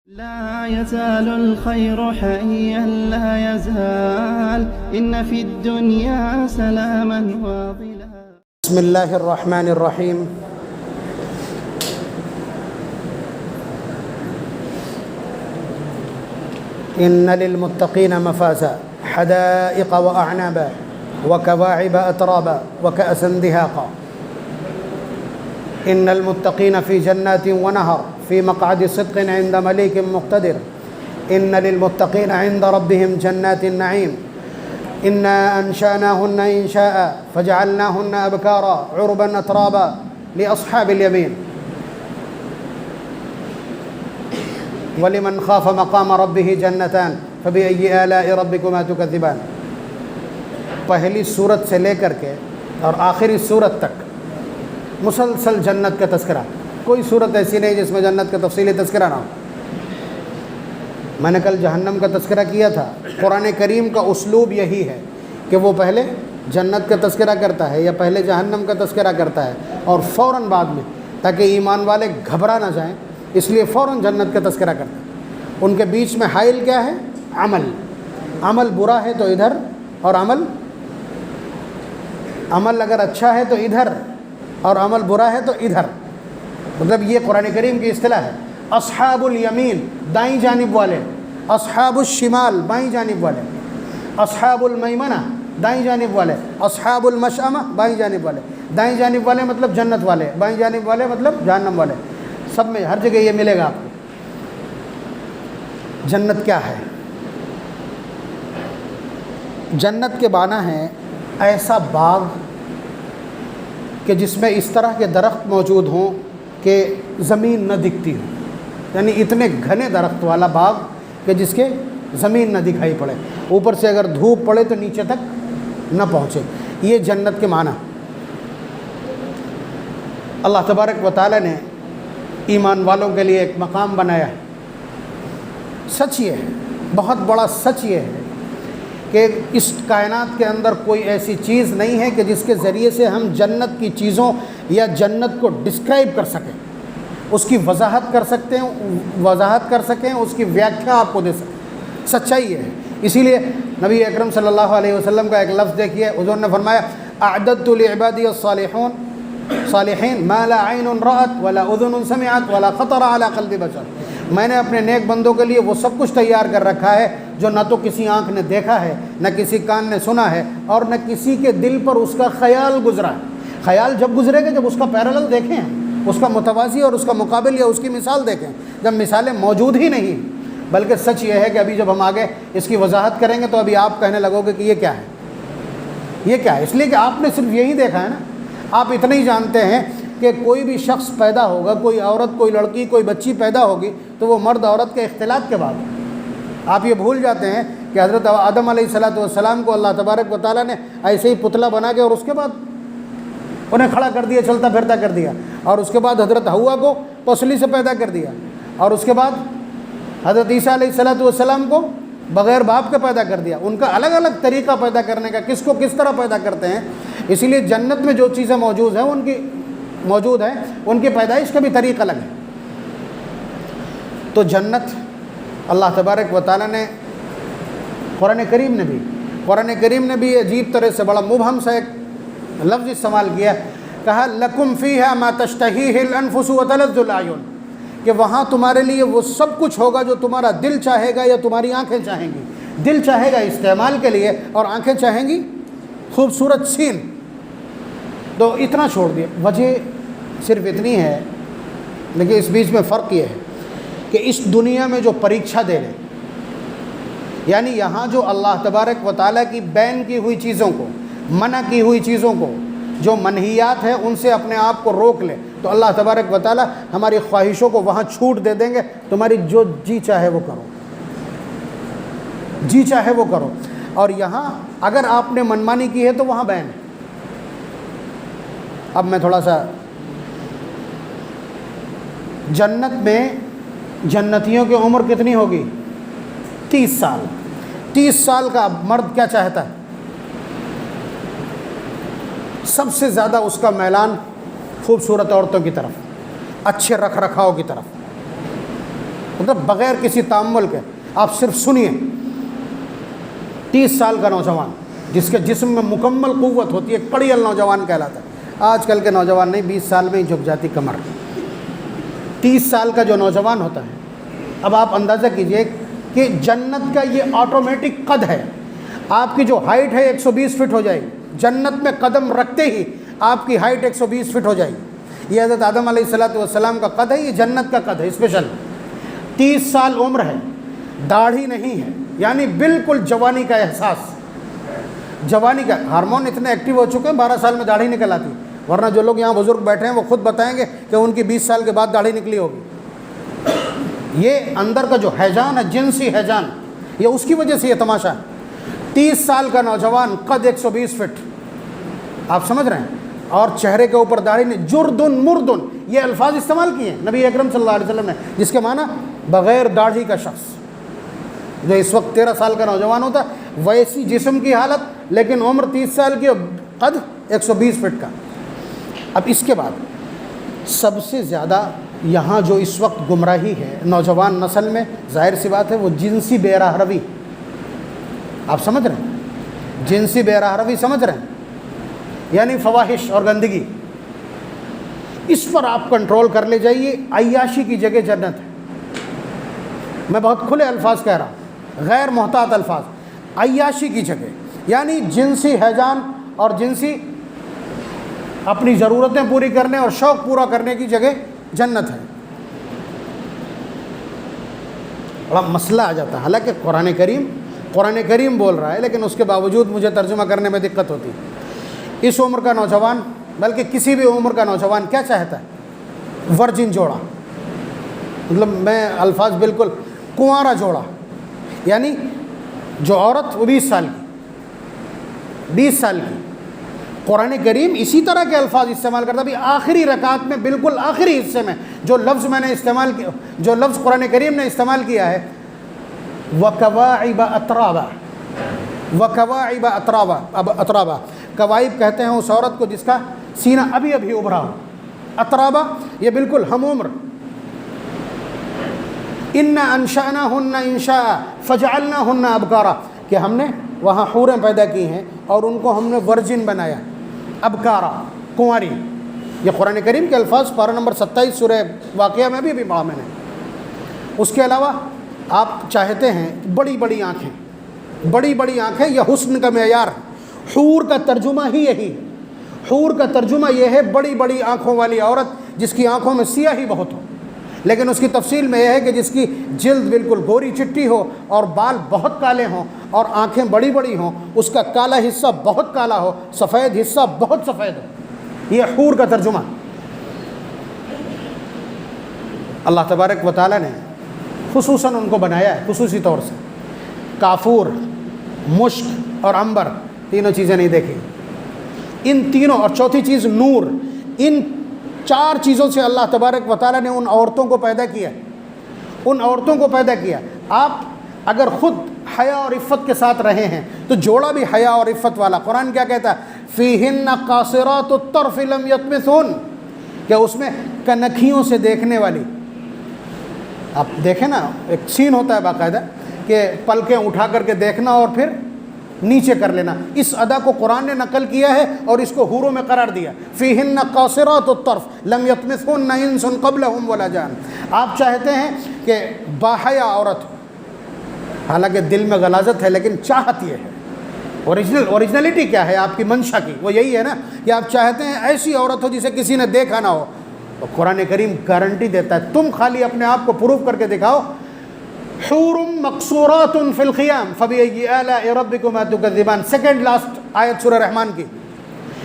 لا يزال الخير حيا لا يزال إن في الدنيا سلاما واضلا. بسم الله الرحمن الرحيم. إن للمتقين مفازا حدائق وأعنابا وكواعب أترابا وكأسا دهاقا. إن المتقين في جنات ونهر في مقعد صدق عند مليك مقتدر. إن للمتقين عند ربهم جنات النعيم. إنا أنشأناهن إنشاء فجعلناهن أبكارا عربا أترابا لأصحاب اليمين. ولمن خاف مقام ربه جنتان فبأي آلاء ربكما تكذبان. پہلی صورت سے لے کر کے اور آخری صورت تک مسلسل جنت کا تذکرہ. کوئی صورت ایسی نہیں جس میں جنت کا تفصیلی تذکرہ نہ ہو. میں نے کل جہنم کا تذکرہ کیا تھا. قرآن کریم کا اسلوب یہی ہے کہ وہ پہلے جنت کا تذکرہ کرتا ہے یا پہلے جہنم کا تذکرہ کرتا ہے اور فوراً بعد میں، تاکہ ایمان والے گھبرا نہ جائیں، اس لیے فوراً جنت کا تذکرہ کرتا ہے. ان کے بیچ میں حائل کیا ہے؟ عمل برا ہے تو ادھر، اور عمل اگر اچھا ہے تو ادھر، اور عمل برا ہے تو ادھر. مطلب یہ قرآن کریم کی اصطلاح ہے. اصحاب الیمین دائیں جانب والے، اصحاب الشمال بائیں جانب والے، اصحاب المیمنہ دائیں جانب والے، اصحاب المشأمہ بائیں جانب والے. دائیں جانب والے مطلب جنت والے، بائیں جانب والے مطلب جہنم والے. سب میں ہر جگہ یہ ملے گا آپ کو. جنت کیا ہے؟ جنت کے معنی ہے ایسا باغ کہ جس میں اس طرح کے درخت موجود ہوں کہ زمین نہ دکھتی ہو. یعنی اتنے گھنے درخت والا باغ کہ جس کے زمین نہ دکھائی پڑے، اوپر سے اگر دھوپ پڑے تو نیچے تک نہ پہنچے. یہ جنت کے معنی. اللہ تبارک و تعالی نے ایمان والوں کے لیے ایک مقام بنایا ہے. سچ یہ ہے، بہت بڑا سچ یہ ہے کہ اس کائنات کے اندر کوئی ایسی چیز نہیں ہے کہ جس کے ذریعے سے ہم جنت کی چیزوں یا جنت کو ڈسکرائب کر سکیں، اس کی وضاحت کر سکیں، اس کی ویاکھیا آپ کو دے سکیں. سچائی یہ ہے. اسی لیے نبی اکرم صلی اللہ علیہ وسلم کا ایک لفظ دیکھیے. حضور نے فرمایا اعددت لعبادی الصالحین ما لا عین رأت ولا اذن سمعت ولا خطر علی قلب بشر. میں نے اپنے نیک بندوں کے لیے وہ سب کچھ تیار کر رکھا ہے جو نہ تو کسی آنکھ نے دیکھا ہے، نہ کسی کان نے سنا ہے، اور نہ کسی کے دل پر اس کا خیال گزرا ہے. خیال جب گزرے گا جب اس کا پیرالل دیکھیں، اس کا متوازی اور اس کا مقابل یا اس کی مثال دیکھیں. جب مثالیں موجود ہی نہیں. بلکہ سچ یہ ہے کہ ابھی جب ہم آگے اس کی وضاحت کریں گے تو ابھی آپ کہنے لگو گے کہ یہ کیا ہے، یہ کیا ہے. اس لیے کہ آپ نے صرف یہی دیکھا ہے نا. آپ اتنا ہی جانتے ہیں کہ کوئی بھی شخص پیدا ہوگا، کوئی عورت، کوئی لڑکی، کوئی بچی پیدا ہوگی تو وہ مرد عورت کے اختلاط کے بعد. آپ یہ بھول جاتے ہیں کہ حضرت آدم علیہ السلام کو اللہ تبارک و تعالیٰ نے ایسے ہی پتلا بنا کے اور اس کے بعد انہیں کھڑا کر دیا، چلتا پھرتا کر دیا. اور اس کے بعد حضرت حوا کو پسلی سے پیدا کر دیا. اور اس کے بعد حضرت عیسیٰ علیہ السلام کو بغیر باپ کے پیدا کر دیا. ان کا الگ الگ طریقہ پیدا کرنے کا، کس کو کس طرح پیدا کرتے ہیں. اسی لیے جنت میں جو چیزیں موجود ہیں ان کی پیدائش کا بھی طریقہ الگ ہے. تو جنت اللہ تبارک و تعالیٰ نے قرآن کریم نے بھی عجیب طرح سے بڑا مبہم سا ایک لفظ استعمال کیا. کہا لکم فیہا ما تشتہیہ الانفس وتلذ الاعین، کہ وہاں تمہارے لیے وہ سب کچھ ہوگا جو تمہارا دل چاہے گا یا تمہاری آنکھیں چاہیں گی. دل چاہے گا استعمال کے لیے اور آنکھیں چاہیں گی خوبصورت سین. تو اتنا چھوڑ دیا. وجہ صرف اتنی ہے، لیکن اس بیچ میں فرق یہ ہے کہ اس دنیا میں جو پریکشا دے لے، یعنی یہاں جو اللہ تبارک و تعالیٰ کی بین کی ہوئی چیزوں کو، منع کی ہوئی چیزوں کو، جو منہیات ہیں ان سے اپنے آپ کو روک لے، تو اللہ تبارک و تعالیٰ ہماری خواہشوں کو وہاں چھوٹ دے دیں گے. تمہاری جو جی چاہے وہ کرو، جی چاہے وہ کرو. اور یہاں اگر آپ نے منمانی کی ہے تو وہاں بین ہے. اب میں تھوڑا سا جنت میں جنتیوں کی عمر کتنی ہوگی؟ 30 سال. 30 سال کا مرد کیا چاہتا ہے؟ سب سے زیادہ اس کا میلان خوبصورت عورتوں کی طرف، اچھے رکھ رکھاؤ کی طرف. مطلب بغیر کسی تأمل کے آپ صرف سنیے. 30 سال کا نوجوان جس کے جسم میں مکمل قوت ہوتی ہے، کڑیل نوجوان کہلاتا ہے. آج کل کے نوجوان نہیں، 20 سال میں ہی جھک جاتی کمر. 30 سال کا جو نوجوان ہوتا ہے، اب آپ اندازہ کیجئے کہ جنت کا یہ آٹومیٹک قد ہے. آپ کی جو ہائٹ ہے 120 فٹ ہو جائے گی. جنت میں قدم رکھتے ہی آپ کی ہائٹ 120 فٹ ہو جائے گی. یہ حضرت آدم علیہ السلام کا قد ہے، یہ جنت کا قد ہے اسپیشل. 30 سال عمر ہے، داڑھی نہیں ہے، یعنی بالکل جوانی کا احساس. جوانی کا ہارمون اتنے ایکٹیو ہو چکے ہیں، 12 سال میں داڑھی نکل آتی. ورنہ جو لوگ یہاں بزرگ بیٹھے ہیں وہ خود بتائیں گے کہ ان کی 20 سال کے بعد داڑھی نکلی ہوگی. یہ اندر کا جو ہیجان ہے، جنسی ہیجان، یہ اس کی وجہ سے یہ تماشا ہے. 30 سال کا نوجوان، قد 120 فٹ، آپ سمجھ رہے ہیں، اور چہرے کے اوپر داڑھی نہیں. جردن مردن، یہ الفاظ استعمال کیے ہیں نبی اکرم صلی اللہ علیہ وسلم نے، جس کے معنی بغیر داڑھی کا شخص. جو اس وقت 13 سال کا نوجوان ہوتا ہے، ویسی جسم کی حالت لیکن عمر 30 سال کی، قد 120 فٹ کا. اب اس کے بعد سب سے زیادہ یہاں جو اس وقت گمراہی ہے نوجوان نسل میں، ظاہر سی بات ہے وہ جنسی بے راہ روی. آپ سمجھ رہے ہیں، جنسی بے راہ روی سمجھ رہے ہیں، یعنی فواحش اور گندگی. اس پر آپ کنٹرول کر لے جائیے. عیاشی کی جگہ جنت ہے. میں بہت کھلے الفاظ کہہ رہا ہوں، غیر محتاط الفاظ. عیاشی کی جگہ یعنی جنسی ہیجان اور جنسی اپنی ضرورتیں پوری کرنے اور شوق پورا کرنے کی جگہ جنت ہے. بڑا مسئلہ آ جاتا ہے. حالانکہ قرآن کریم بول رہا ہے، لیکن اس کے باوجود مجھے ترجمہ کرنے میں دقت ہوتی ہے. اس عمر کا نوجوان، بلکہ کسی بھی عمر کا نوجوان کیا چاہتا ہے؟ ورجن جوڑا، مطلب میں الفاظ بالکل کنوارا جوڑا، یعنی جو عورت وہ 20 سال کی، 20 سال کی. قرآن کریم اسی طرح کے الفاظ استعمال کرتا ہے. آخری رکعت میں بالکل آخری حصے میں جو لفظ میں نے استعمال کیا، جو لفظ قرآن کریم نے استعمال کیا ہے، وَكَوَاعِبَ أَتْرَابًا. وَكَوَاعِبَ أَتْرَابًا، کوائب کہتے ہیں اس عورت کو جس کا سینہ ابھی ابھرا ہو. اطرابا یہ بالکل ہم عمر. اِنَّا أَنشَأْنَاهُنَّ إِنشَاءً فَجَعَلْنَاهُنَّ أَبْكَارًا، کہ ہم نے وہاں حوریں پیدا کی ہیں اور ان کو ہم نے ورجن بنایا. ابکارا، کنواری. یہ قرآن کریم کے الفاظ پارہ نمبر 27 سورہ واقعہ میں بھی پڑھا میں نے. اس کے علاوہ آپ چاہتے ہیں بڑی بڑی آنکھیں، بڑی بڑی آنکھیں یہ حسن کا معیار. حور کا ترجمہ ہی یہی ہے. حور کا ترجمہ یہ ہے بڑی بڑی آنکھوں والی عورت جس کی آنکھوں میں سیاہی بہت ہو. لیکن اس کی تفصیل میں یہ ہے کہ جس کی جلد بالکل گوری چٹی ہو اور بال بہت کالے ہوں اور آنکھیں بڑی بڑی ہوں، اس کا کالا حصہ بہت کالا ہو، سفید حصہ بہت سفید ہو. یہ حور کا ترجمہ. اللہ تبارک و تعالیٰ نے خصوصاً ان کو بنایا ہے خصوصی طور سے. کافور، مشک اور عنبر، تینوں چیزیں نہیں دیکھی. ان تینوں، اور چوتھی چیز نور، ان 4 چیزوں سے اللہ تبارک و تعالیٰ نے ان عورتوں کو پیدا کیا. ان عورتوں کو پیدا کیا. آپ اگر خود حیا اور عفت کے ساتھ رہے ہیں تو جوڑا بھی حیا اور عفت والا. قرآن کیا کہتا ہے؟ فیہن قاصرات الطرف لم یطمثن، کہ اس میں کنکھیوں سے دیکھنے والی. آپ دیکھیں نا، ایک سین ہوتا ہے باقاعدہ کہ پلکیں اٹھا کر کے دیکھنا اور پھر نیچے کر لینا. اس ادا کو قرآن نے نقل کیا ہے اور اس کو حوروں میں قرار دیا. فیہن قاصرات الطرف لم یطمثن انس قبلہم ولا جان. آپ چاہتے ہیں کہ باحیا عورت، حالانکہ دل میں غلاظت ہے لیکن چاہت یہ ہے. اوریجنلٹی کیا ہے آپ کی منشا کی؟ وہ یہی ہے نا کہ آپ چاہتے ہیں ایسی عورت ہو جسے کسی نے دیکھا نہ ہو. تو قرآن کریم گارنٹی دیتا ہے، تم خالی اپنے آپ کو پروف کر کے دکھاؤ. حور مقصورات فی الخیام فبأی آلاء ربکما تکذبان، سیکنڈ لاسٹ آیت سورہ رحمان کی،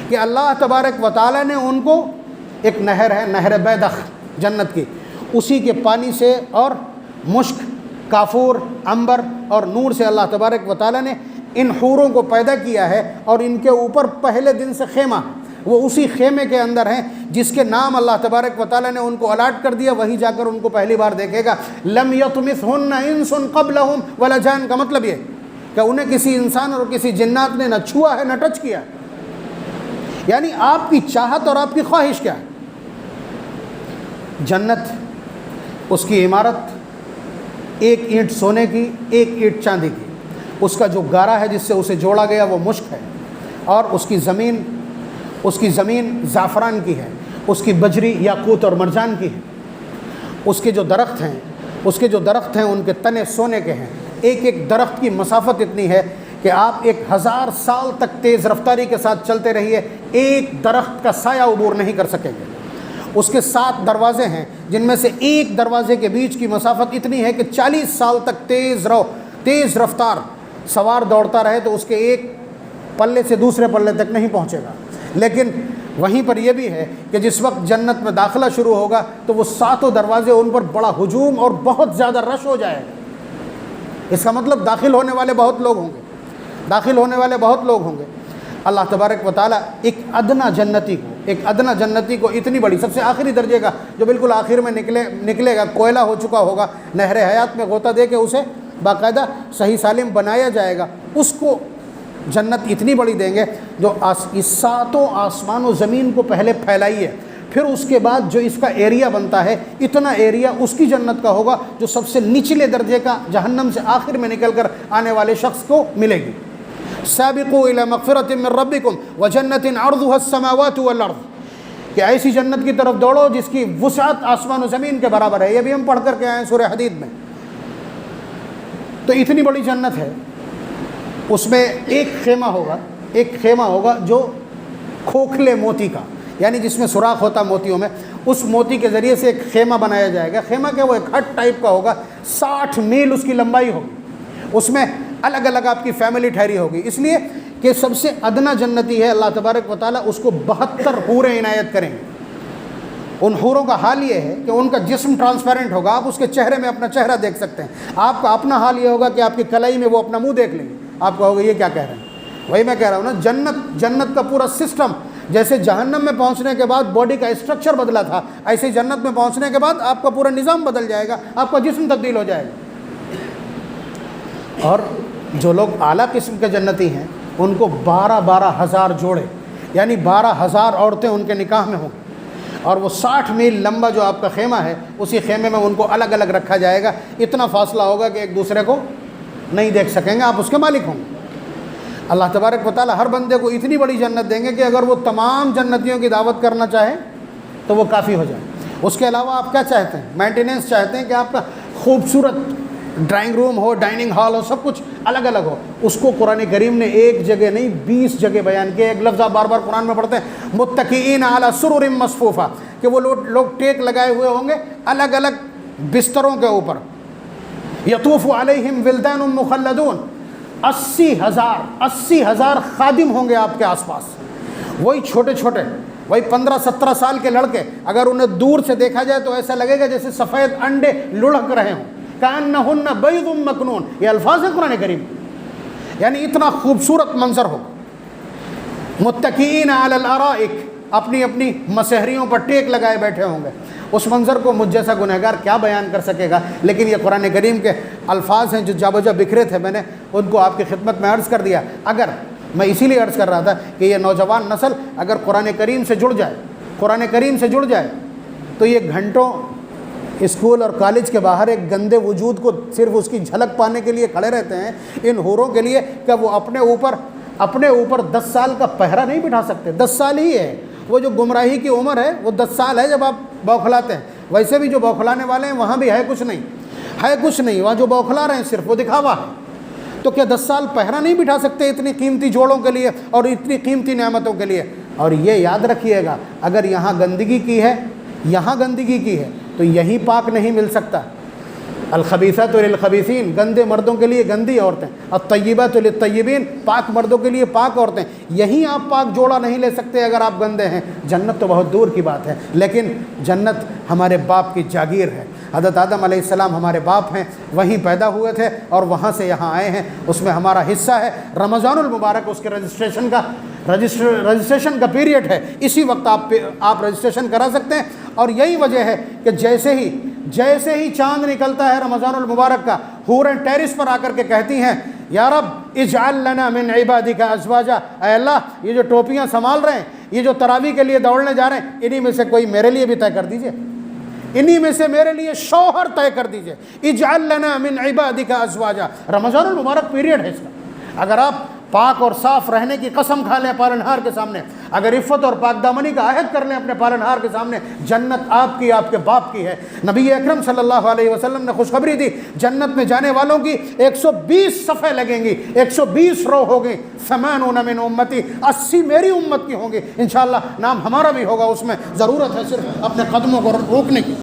کہ اللہ تبارک و تعالیٰ نے ان کو، ایک نہر ہے نہر بیدخ جنت کی، اسی کے پانی سے اور مشک، کافور، عنبر اور نور سے اللہ تبارک و تعالیٰ نے ان حوروں کو پیدا کیا ہے. اور ان کے اوپر پہلے دن سے خیمہ، وہ اسی خیمے کے اندر ہیں جس کے نام اللہ تبارک و تعالیٰ نے ان کو الاٹ کر دیا. وہی جا کر ان کو پہلی بار دیکھے گا. لم یطمثہن انس قبلہم ولا جان کا مطلب یہ کہ انہیں کسی انسان اور کسی جنات نے نہ چھوا ہے نہ ٹچ کیا. یعنی آپ کی چاہت اور آپ کی خواہش کیا ہے؟ جنت، اس کی عمارت، ایک اینٹ سونے کی، ایک اینٹ چاندی کی، اس کا جو گارا ہے جس سے اسے جوڑا گیا وہ مشک ہے، اور اس کی زمین زعفران کی ہے، اس کی بجری یاقوت اور مرجان کی ہے، اس کے جو درخت ہیں ان کے تنے سونے کے ہیں۔ ایک ایک درخت کی مسافت اتنی ہے کہ آپ 1000 سال تک تیز رفتاری کے ساتھ چلتے رہیے، ایک درخت کا سایہ عبور نہیں کر سکیں گے۔ اس کے 7 دروازے ہیں جن میں سے ایک دروازے کے بیچ کی مسافت اتنی ہے کہ 40 سال تک تیز رفتار سوار دوڑتا رہے تو اس کے ایک پلے سے دوسرے پلے تک نہیں پہنچے گا۔ لیکن وہیں پر یہ بھی ہے کہ جس وقت جنت میں داخلہ شروع ہوگا تو وہ 7 دروازے ان پر بڑا ہجوم اور بہت زیادہ رش ہو جائے گا۔ اس کا مطلب داخل ہونے والے بہت لوگ ہوں گے۔ اللہ تبارک و تعالیٰ ایک ادنا جنتی کو اتنی بڑی، سب سے آخری درجے کا جو بالکل آخر میں نکلے گا، کوئلہ ہو چکا ہوگا، نہر حیات میں غوطہ دے کے اسے باقاعدہ صحیح سالم بنایا جائے گا، اس کو جنت اتنی بڑی دیں گے جو اس 7 آسمان و زمین کو پہلے پھیلائیے، پھر اس کے بعد جو اس کا ایریا بنتا ہے اتنا ایریا اس کی جنت کا ہوگا جو سب سے نچلے درجے کا جہنم سے آخر میں نکل کر آنے والے شخص کو ملے گی۔ سابقوا الی مغفرۃ من ربکم وجنۃ عرضها السماوات والارض، کہ ایسی جنت کی طرف دوڑو جس کی وسعت آسمان و زمین کے برابر ہے۔ یہ بھی ہم پڑھ کر کے آئے ہیں سورہ حدید میں۔ تو اتنی بڑی جنت ہے، اس میں ایک خیمہ ہوگا جو کھوکھلے موتی کا، یعنی جس میں سوراخ ہوتا موتیوں میں، اس موتی کے ذریعے سے ایک خیمہ بنایا جائے گا۔ خیمہ کیا، وہ ایک ہٹ ٹائپ کا ہوگا، 60 میل اس کی لمبائی ہوگی، اس میں الگ الگ آپ کی فیملی ٹھہری ہوگی، اس لیے کہ سب سے ادنا جنتی ہے۔ اللہ تبارک و تعالیٰ اس کو 72 حوریں عنایت کریں گے۔ ان حوروں کا حال یہ ہے کہ ان کا جسم ٹرانسپیرنٹ ہوگا، آپ اس کے چہرے میں اپنا چہرہ دیکھ سکتے ہیں۔ آپ کا اپنا حال یہ ہوگا کہ آپ کی کلائی میں وہ اپنا منہ دیکھ لیں گے، آپ کہوگے یہ کیا کہہ رہے ہیں۔ وہی میں کہہ رہا ہوں نا، جنت کا پورا سسٹم، جیسے جہنم میں پہنچنے کے بعد باڈی کا اسٹرکچر بدلا تھا، ایسے ہی جنت میں پہنچنے کے بعد آپ کا پورا نظام بدل جائے گا، آپ کا جسم تبدیل ہو جائے گا۔ اور جو لوگ اعلیٰ قسم کے جنتی ہیں ان کو 12 ہزار جوڑے، یعنی 12,000 عورتیں ان کے نکاح میں ہوں، اور وہ 60 میل لمبا جو آپ کا خیمہ ہے، اسی خیمے میں ان کو الگ الگ رکھا جائے گا۔ اتنا فاصلہ ہوگا کہ ایک دوسرے کو نہیں دیکھ سکیں گے، آپ اس کے مالک ہوں گے۔ اللہ تبارک و تعالیٰ ہر بندے کو اتنی بڑی جنت دیں گے کہ اگر وہ تمام جنتیوں کی دعوت کرنا چاہے تو وہ کافی ہو جائے۔ اس کے علاوہ آپ کیا چاہتے ہیں؟ مینٹیننس چاہتے ہیں کہ آپ کا خوبصورت ڈرائنگ روم ہو، ڈائننگ ہال ہو، سب کچھ الگ الگ ہو۔ اس کو قرآن کریم نے ایک جگہ نہیں 20 جگہ بیان کیا۔ ایک لفظ آپ بار بار قرآن میں پڑھتے ہیں، متکئین علی سرر مصفوفہ، کہ وہ لوگ ٹیک لگائے ہوئے ہوں گے الگ الگ بستروں کے اوپر۔ یطوف علیہم ولدان مخلدون، 80,000 خادم ہوں گے آپ کے آس پاس، وہی چھوٹے چھوٹے، وہی 15-17 سال کے لڑکے، اگر انہیں دور سے دیکھا جائے تو ایسا لگے گا جیسے سفید انڈے لڑک رہے ہوں، کأنہن بیض مکنون، یہ الفاظ ہیں قرآن کریم، یعنی اتنا خوبصورت منظر ہوگا۔ متکئین علی الارائک، اپنی اپنی مسہریوں پر ٹیک لگائے بیٹھے ہوں گے۔ اس منظر کو مجھ جیسا گنہگار کیا بیان کر سکے گا، لیکن یہ قرآن کریم کے الفاظ ہیں جو جا بجا بکھرے تھے، میں نے ان کو آپ کی خدمت میں عرض کر دیا۔ اگر میں اسی لیے عرض کر رہا تھا کہ یہ نوجوان نسل اگر قرآن کریم سے جڑ جائے تو یہ گھنٹوں اسکول اور کالج کے باہر ایک گندے وجود کو صرف اس کی جھلک پانے کے لیے کھڑے رہتے ہیں، ان حوروں کے لیے کہ وہ اپنے اوپر 10 سال کا پہرا نہیں بٹھا سکتے۔ 10 سال ہی ہے وہ جو گمراہی کی عمر ہے، وہ 10 سال ہے جب آپ بوکھلاتے ہیں۔ ویسے بھی جو بوکھلانے والے ہیں وہاں بھی ہے کچھ نہیں، وہاں جو بوکھلا رہے ہیں صرف وہ دکھاوا ہے۔ تو کیا 10 سال پہرا نہیں بٹھا سکتے اتنی قیمتی جوڑوں کے لیے اور اتنی قیمتی نعمتوں کے لیے؟ اور یہ یاد رکھیے گا، اگر یہاں گندگی کی ہے تو یہی پاک نہیں مل سکتا۔ الخبیثات للخبیثین، گندے مردوں کے لیے گندی عورتیں، الطیبات للطیبین، پاک مردوں کے لیے پاک عورتیں، یہیں آپ پاک جوڑا نہیں لے سکتے اگر آپ گندے ہیں۔ جنت تو بہت دور کی بات ہے، لیکن جنت ہمارے باپ کی جاگیر ہے۔ حضرت آدم علیہ السلام ہمارے باپ ہیں، وہیں پیدا ہوئے تھے اور وہاں سے یہاں آئے ہیں، اس میں ہمارا حصہ ہے۔ رمضان المبارک اس کے رجسٹریشن کا پیریڈ ہے، اسی وقت آپ رجسٹریشن کرا سکتے ہیں۔ اور یہی وجہ ہے کہ جیسے ہی چاند نکلتا ہے رمضان المبارک کا، حوریں ٹیرس پر آ کر کے کہتی ہیں، یا رب اجعل لنا من عبادک ازواجا، اے اللہ یہ جو ٹوپیاں سنبھال رہے ہیں، یہ جو تراویح کے لیے دوڑنے جا رہے ہیں، انہی میں سے کوئی میرے لیے بھی طے کر دیجئے۔ انہی میں سے میرے لیے شوہر طے کر دیجئے. اجعل لنا من عبادک ازواجا. رمضان المبارک پیریڈ ہے اس کا. اگر آپ پاک اور صاف رہنے کی قسم کھا لیں پالنہار کے سامنے, اگر عفت اور پاک دامنی کا عہد کر لیں اپنے پالنہار کے سامنے, جنت آپ کی, آپ کے باپ کی ہے. نبی اکرم صلی اللہ علیہ وسلم نے خوشخبری دی, جنت میں جانے والوں کی 120 صفحے لگیں گی, 120 رو ہوگی. 80 من امتی, 80 میری امت کی ہوں گی. انشاءاللہ نام ہمارا بھی ہوگا اس میں. ضرورت ہے صرف اپنے قدموں کو روکنے کی.